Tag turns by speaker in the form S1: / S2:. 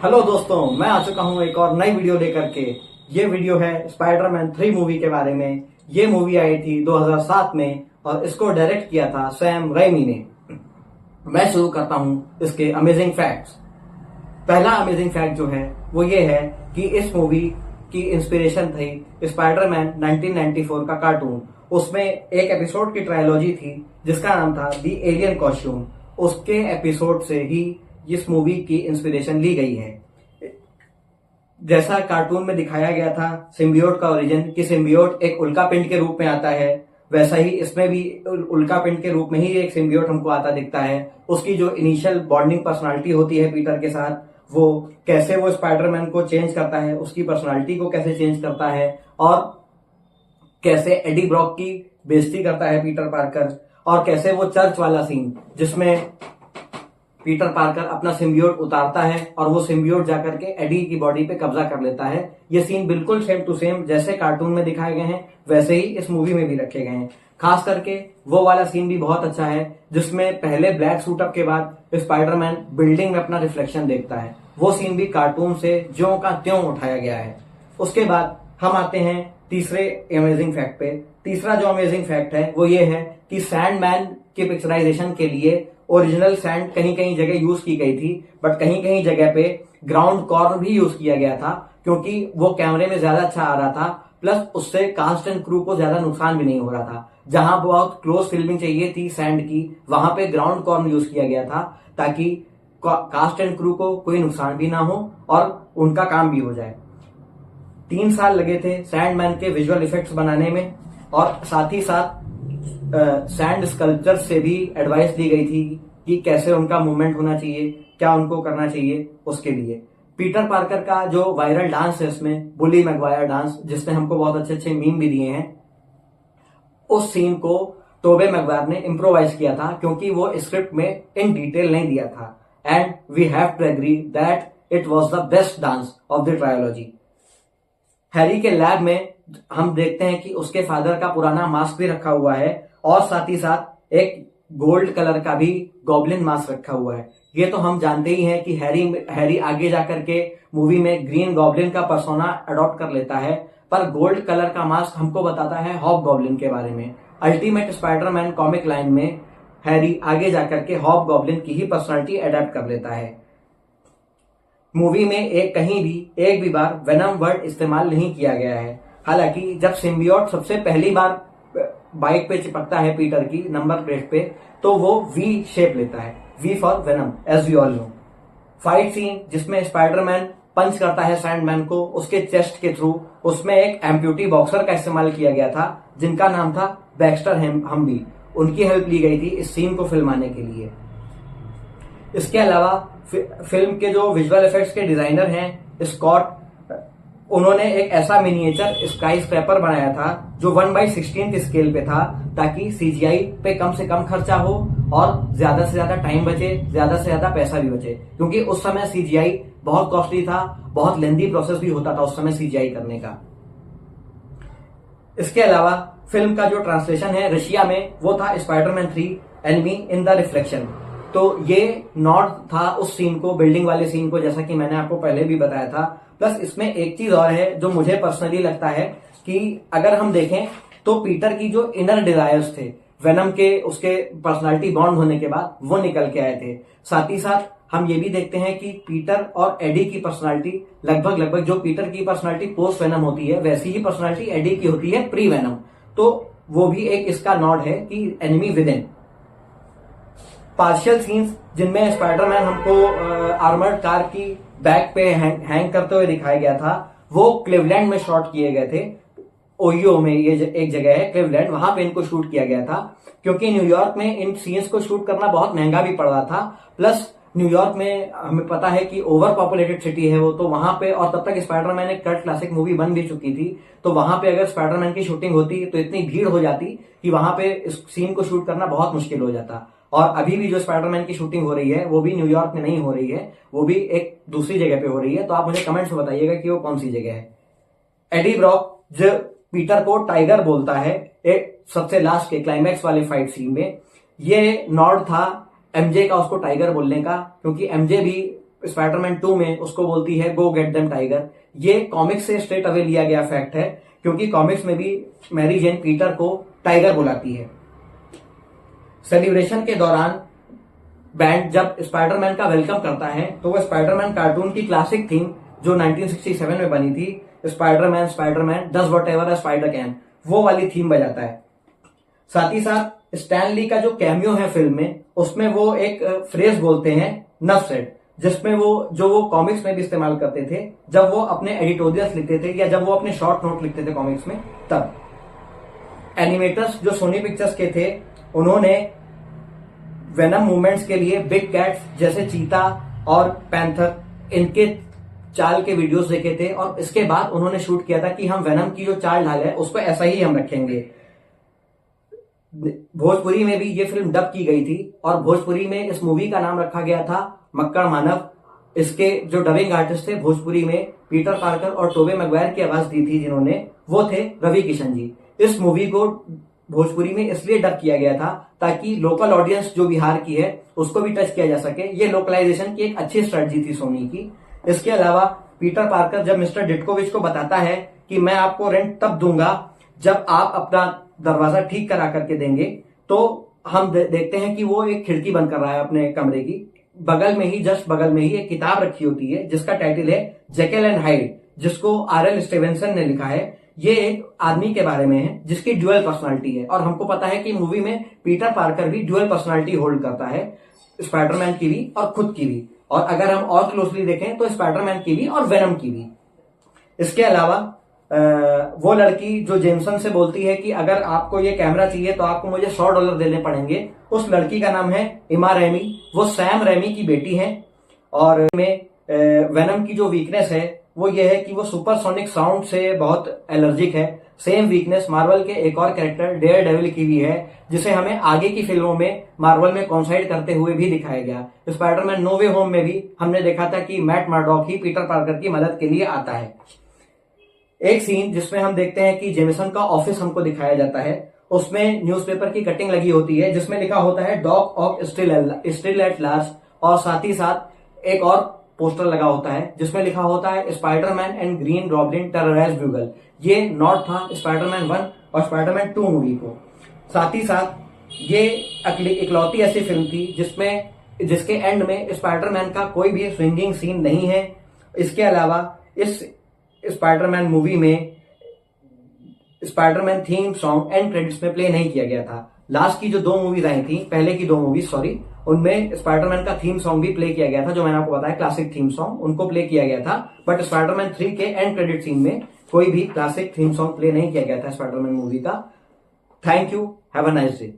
S1: Hello दोस्तों, मैं आ चुका हूं एक और नई वीडियो लेकर के। ये वीडियो है स्पाइडरमैन 3 मूवी के बारे में। ये मूवी आई थी 2007 में और इसको डायरेक्ट किया था सैम रेमी ने। मैं शुरू करता हूं इसके अमेजिंग फैक्ट्स। पहला अमेजिंग फैक्ट जो है वो ये है कि इस मूवी की इंस्पिरेशन थी स्पाइडरमैन 1994 का कार्टून। उसमें एक एपिसोड की ट्रायोलॉजी थी जिसका नाम था द एलियन कॉस्ट्यूम। उसके एपिसोड से ही इस मूवी की इंस्पिरेशन ली गई है। जैसा कार्टून में दिखाया गया था सिम्बियोट का ओरिजिन कि सिम्बियोट एक उल्का पिंड के रूप में आता है, वैसा ही इसमें भी उल्का पिंड के रूप में ही एक सिम्बियोट हमको आता दिखता है। उसकी जो इनिशियल बॉन्डिंग पर्सनालिटी होती है पीटर के साथ, वो कैसे वो स्पाइडरमैन को चेंज करता है, उसकी पर्सनालिटी को कैसे चेंज करता है और कैसे एडी ब्रॉक की बेइज्जती करता है पीटर पार्कर, और कैसे वो चर्च वाला सीन जिसमें पीटर पार्कर अपना सिम्बियोट उतारता है और वो सिम्बियोट जाकर के एडी की बॉडी पे कब्जा कर लेता है। ये सीन बिल्कुल सेम टू सेम जैसे कार्टून में दिखाए गए हैं वैसे ही इस मूवी में भी रखे गए हैं। खास करके वो वाला सीन भी बहुत अच्छा है जिसमें पहले ब्लैक सूटअप के बाद स्पाइडरमैन बिल्डिंग में अपना रिफ्लेक्शन देखता है। वो सीन भी कार्टून से ज्यों का त्यों उठाया गया है। उसके बाद हम आते हैं तीसरे अमेजिंग फैक्ट पे। तीसरा जो अमेजिंग फैक्ट है वो ये है कि सैंडमैन के पिक्चराइजेशन के लिए ओरिजिनल सैंड कहीं कहीं जगह यूज की गई थी, बट कहीं कहीं जगह पे ग्राउंड कॉर्न भी यूज किया गया था क्योंकि वो कैमरे में ज्यादा अच्छा आ रहा था। प्लस उससे कास्ट एंड क्रू को ज्यादा नुकसान भी नहीं हो रहा था। जहां बहुत क्लोज फिल्मिंग चाहिए थी सैंड की, वहां पे ग्राउंड कॉर्न यूज किया गया था ताकि कास्ट एंड क्रू को कोई नुकसान भी ना हो और उनका काम भी हो जाए। 3 साल लगे थे सैंडमैन के विजुअल इफेक्ट्स बनाने में और साथ ही साथ सैंड स्कल्पचर से भी एडवाइस दी गई थी कि कैसे उनका मूवमेंट होना चाहिए, क्या उनको करना चाहिए। उसके लिए पीटर पार्कर का जो वायरल डांस है इसमें, बुली मैगवायर डांस, जिसने हमको बहुत अच्छे अच्छे मीम भी दिए हैं, उस सीन को टोबे मैगवायर ने इम्प्रोवाइज किया था क्योंकि वो स्क्रिप्ट में इन डिटेल नहीं दिया था। And we have to agree that it was the best dance of the trilogy. Harry के लैब में हम देखते हैं कि उसके फादर का पुराना मास्क भी रखा हुआ है और साथ ही साथ एक गोल्ड कलर का भी गॉब्लिन मास्क रखा हुआ है। ये तो हम जानते ही हैं कि हैरी आगे जाकर के मूवी में ग्रीन गॉब्लिन का पर्सोना अडॉप्ट कर लेता है, पर गोल्ड कलर का मास्क हमको बताता है हॉब गॉब्लिन के बारे में। अल्टीमेट स्पाइडरमैन कॉमिक लाइन में हैरी आगे जाकर के हॉब गॉब्लिन की ही पर्सनालिटी अडेप्ट कर लेता है। मूवी में एक भी बार वेनम वर्ड इस्तेमाल नहीं किया गया है। हालांकि जब सिम्बियोट सबसे पहली बार बाइक पे चिपकता है पीटर की नंबर प्लेट पे, तो वो वी शेप लेता है, V for Venom, as you all know. Fight scene जिसमें स्पाइडरमैन पंच करता है सैंडमैन को उसके चेस्ट के थ्रू, उसमें एक एम्प्यूटी बॉक्सर का इस्तेमाल किया गया था जिनका नाम था बैक्स्टर हम्बी। उनकी हेल्प ली गई थी इस सीन को फिल्माने के लिए। इसके अलावा फिल्म के जो विजुअल इफेक्ट्स के डिजाइनर हैं स्कॉट, उन्होंने एक ऐसा मिनिएचर स्काई स्क्रैपर बनाया था जो 1/16 स्केल पे था ताकि सीजीआई पे कम से कम खर्चा हो और ज्यादा से ज्यादा टाइम बचे, ज्यादा से ज्यादा पैसा भी बचे, क्योंकि उस समय सीजीआई बहुत कॉस्टली था, बहुत लेंथी प्रोसेस भी होता था उस समय सीजीआई करने का। इसके अलावा फिल्म का जो ट्रांसलेशन है रशिया में वो था Spiderman 3 enemy in the reflection. तो ये नॉट था उस सीन को, बिल्डिंग वाले सीन को, जैसा कि मैंने आपको पहले भी बताया था। प्लस इसमें एक चीज और है जो मुझे पर्सनली लगता है कि अगर हम देखें तो पीटर की जो इनर डिजायर्स थे वेनम के उसके पर्सनालिटी बॉन्ड होने के बाद वो निकल के आए थे। साथ ही साथ हम ये भी देखते हैं कि पीटर और एडी की पर्सनालिटी लगभग जो पीटर की पर्सनालिटी पोस्ट वेनम होती है वैसी ही पर्सनालिटी एडी की होती है प्री वेनम। तो वो भी एक इसका नॉड है कि enemy with in. Partial scenes जिनमें स्पाइडरमैन हमको आर्मर्ड कार की बैक पे हैंग करते हुए दिखाया गया था, वो क्लिवलैंड में शॉट किए गए थे। ओहियो में ये एक जगह है क्लिवलैंड, वहां पे इनको शूट किया गया था क्योंकि न्यूयॉर्क में इन सीन्स को शूट करना बहुत महंगा भी पड़ रहा था। प्लस न्यूयॉर्क में हमें पता है कि ओवर पॉपुलेटेड सिटी है वो, तो वहां पे, और तब तक स्पाइडरमैन एक कल्ट क्लासिक मूवी बन भी चुकी थी, तो वहां पे अगर स्पाइडरमैन की शूटिंग होती तो इतनी भीड़ हो जाती कि वहां पे इस सीन को शूट करना बहुत मुश्किल हो जाता। और अभी भी जो स्पाइडरमैन की शूटिंग हो रही है वो भी न्यूयॉर्क में नहीं हो रही है, वो भी एक दूसरी जगह पे हो रही है। तो आप मुझे कमेंट्स में बताइएगा कि वो कौन सी जगह है। एडी ब्रॉक जो पीटर को टाइगर बोलता है एक सबसे लास्ट के क्लाइमैक्स वाले फाइट सीन में, ये नॉड था एमजे का उसको टाइगर बोलने का, क्योंकि एमजे भी स्पाइडरमैन 2 में उसको बोलती है गो गेट देम टाइगर। ये कॉमिक्स से स्ट्रेट अवे लिया गया फैक्ट है, क्योंकि कॉमिक्स में भी मैरी जेन पीटर को टाइगर बुलाती है। सेलिब्रेशन के दौरान बैंड जब स्पाइडरमैन का वेलकम करता है तो वो स्पाइडरमैन कार्टून की क्लासिक थीम जो 1967 में बनी थी, Spiderman Spiderman does whatever a spider can, वो वाली थीम बजाता है। साथ ही साथ स्टैन ली का जो कैमियो है फिल्म में, उसमें वो एक फ्रेज बोलते हैं नफ सेड, जिसमें वो कॉमिक्स में भी इस्तेमाल करते थे जब वो अपने एडिटोरियल्स लिखते थे या जब वो अपने शॉर्ट नोट लिखते थे कॉमिक्स में। तब एनिमेटर्स जो सोनी पिक्चर्स के थे, उन्होंने वेनम मूवमेंट्स के लिए बिग कैट्स जैसे चीता और पैंथर, इनके चाल के वीडियोस देखे थे और इसके बाद उन्होंने शूट किया था कि हम वेनम की जो चाल ढाल है उसको ऐसा ही हम रखेंगे। भोजपुरी में भी ये फिल्म डब की गई थी और भोजपुरी में इस मूवी का नाम रखा गया था मक्कड़ मानव। इसके जो डबिंग आर्टिस्ट थे भोजपुरी में पीटर पार्कर और टोबे मैगवायर की आवाज दी थी जिन्होंने, वो थे रवि किशन जी। इस मूवी को भोजपुरी में इसलिए डब किया गया था ताकि लोकल ऑडियंस जो बिहार की है उसको भी टच किया जा सके। ये लोकलाइजेशन की एक अच्छी स्ट्रेटजी थी सोनी की। इसके अलावा पीटर पार्कर जब मिस्टर डिटकोविच को बताता है कि मैं आपको रेंट तब दूंगा जब आप अपना दरवाजा ठीक करा करके देंगे, तो हम देखते हैं कि वो एक खिड़की बंद कर रहा है अपने कमरे की। बगल में ही, जस्ट बगल में ही एक किताब रखी होती है जिसका टाइटल है जेकेल एंड हाइड, जिसको आर.एल. स्टीवेंसन ने लिखा है। ये एक आदमी के बारे में है जिसकी ड्यूअल पर्सनालिटी है और हमको पता है कि मूवी में पीटर पार्कर भी ड्यूअल पर्सनालिटी होल्ड करता है, स्पाइडरमैन की भी और खुद की भी, और अगर हम और क्लोजली देखें तो स्पाइडरमैन की भी और वेनम की भी। इसके अलावा वो लड़की जो जेमसन से बोलती है कि अगर आपको ये कैमरा चाहिए तो आपको मुझे $100 देने पड़ेंगे, उस लड़की का नाम है इमा रैमी। वो सैम रैमी की बेटी है और में वेनम की जो वीकनेस है वो ये है कि वो सुपरसोनिक साउंड से बहुत एलर्जिक है। सेम वीकनेस मार्वल के एक और कैरेक्टर डेयर डेविल की भी है, जिसे हमें आगे की फिल्मों में मार्वल में कॉन्साइड करते हुए भी दिखाया गया। स्पाइडरमैन नो वे होम में भी हमने देखा था कि मैट मर्डॉक ही पीटर पार्कर की मदद के लिए आता है। एक सीन जिसमें हम देखते हैं कि जेमिसन का ऑफिस हमको दिखाया जाता है, उसमें न्यूज़पेपर की कटिंग लगी होती है जिसमें लिखा होता है dog of still at large, और साथ ही साथ एक और पोस्टर लगा होता है जिसमें लिखा होता है Spiderman and green goblin terrorise bugle. ये नॉट था स्पाइडरमैन 1 और स्पाइडरमैन 2 मूवी को। साथ ही साथ ये इकलौती ऐसी फिल्म थी जिसके एंड में स्पाइडरमैन का कोई भी स्विंगिंग सीन नहीं है। इसके अलावा इस स्पाइडरमैन मूवी में Spiderman theme song and credits में प्ले नहीं किया गया था। लास्ट की जो 2 मूवीज आई थी, पहले की 2 मूवीज सॉरी, उनमें स्पाइडरमैन का थीम सॉन्ग भी प्ले किया गया था, जो मैंने आपको बताया क्लासिक थीम सॉन्ग, उनको प्ले किया गया था। बट स्पाइडरमैन 3 के एंड क्रेडिट सीन में कोई भी क्लासिक थीम सॉन्ग प्ले नहीं किया गया था स्पाइडरमैन मूवी का। Thank you, have a nice day.